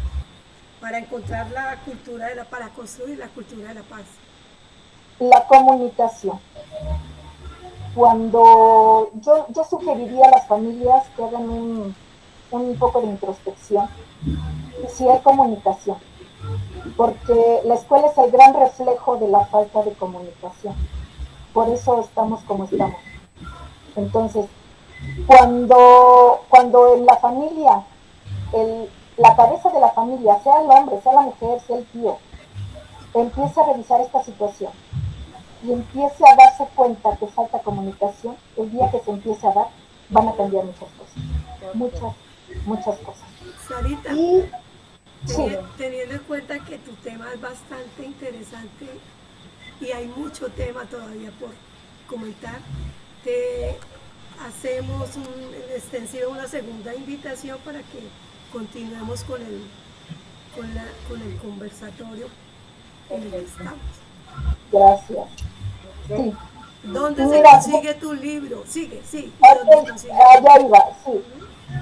Para encontrar la cultura para construir la cultura de la paz. La comunicación. Cuando yo sugeriría a las familias que hagan un poco de introspección, y si hay comunicación, porque la escuela es el gran reflejo de la falta de comunicación. Por eso estamos como estamos. Entonces, cuando en la familia, la cabeza de la familia, sea el hombre, sea la mujer, sea el tío, empieza a revisar esta situación y empiece a darse cuenta que falta comunicación, el día que se empiece a dar, van a cambiar muchas cosas. Muchas cosas. Sarita, y, teniendo en cuenta que tu tema es bastante interesante y hay mucho tema todavía por comentar, te hacemos extensivo una segunda invitación para que continuemos con el conversatorio en el que estamos. Gracias. Sí. ¿Dónde se consigue tu libro? Sigue. Allá iba, sí.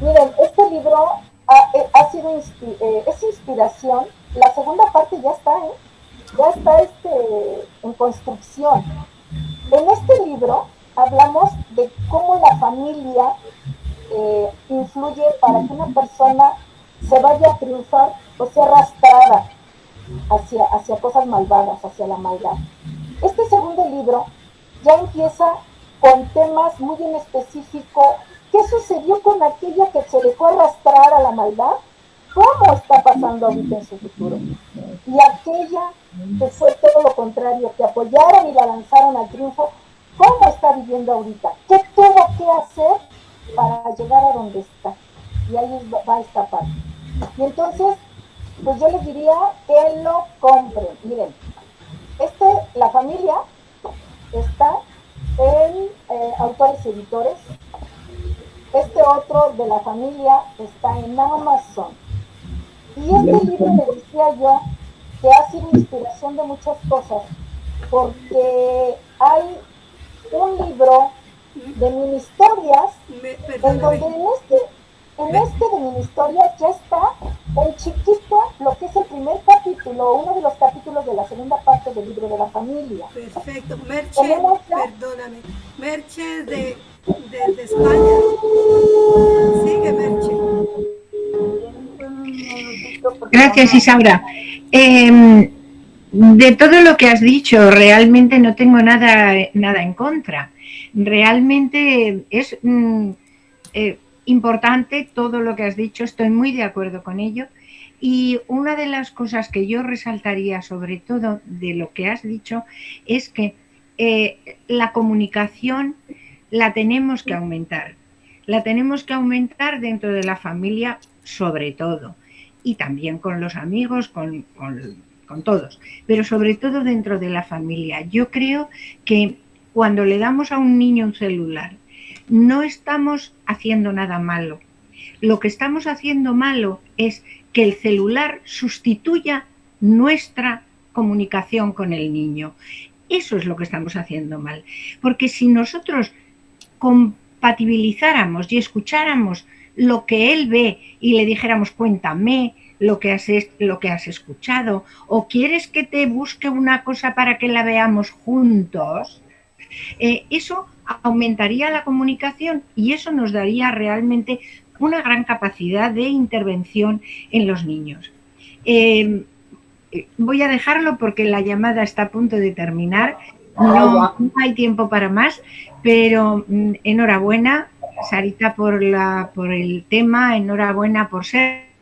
Miren, este libro ha sido es inspiración. La segunda parte ya está, en construcción. En este libro hablamos de cómo la familia influye para que una persona se vaya a triunfar o sea arrastrada hacia cosas malvadas, hacia la maldad. Este segundo libro ya empieza con temas muy en específico. ¿Qué sucedió con aquella que se dejó arrastrar a la maldad? ¿Cómo está pasando ahorita en su futuro? Y aquella que fue todo lo contrario, que apoyaron y la lanzaron al triunfo, ¿cómo está viviendo ahorita? ¿Qué tuvo que hacer para llegar a donde está? Y ahí va esta parte. Y entonces, pues yo les diría que lo compren. Miren, la familia está en Autores Editores. Este otro de la familia está en Amazon. Y este libro le decía yo que ha sido inspiración de muchas cosas, porque hay un libro de mini historias en donde en este de mini historias ya está en chiquito lo que es el primer capítulo, uno de los capítulos de la segunda parte del libro de la familia. Perfecto. Merche, perdóname. Merche de España. Sigue, Merche. Gracias, Isaura. De todo lo que has dicho, realmente no tengo nada en contra. Realmente es importante todo lo que has dicho, estoy muy de acuerdo con ello. Y una de las cosas que yo resaltaría sobre todo de lo que has dicho es que la comunicación la tenemos que aumentar. La tenemos que aumentar dentro de la familia sobre todo. Y también con los amigos, con todos, pero sobre todo dentro de la familia. Yo creo que cuando le damos a un niño un celular, no estamos haciendo nada malo. Lo que estamos haciendo malo es que el celular sustituya nuestra comunicación con el niño. Eso es lo que estamos haciendo mal. Porque si nosotros compatibilizáramos y escucháramos lo que él ve y le dijéramos cuéntame lo que has escuchado o quieres que te busque una cosa para que la veamos juntos, eso aumentaría la comunicación y eso nos daría realmente una gran capacidad de intervención en los niños. Voy a dejarlo porque la llamada está a punto de terminar, no hay tiempo para más, pero enhorabuena, Sarita, por el tema, enhorabuena por ser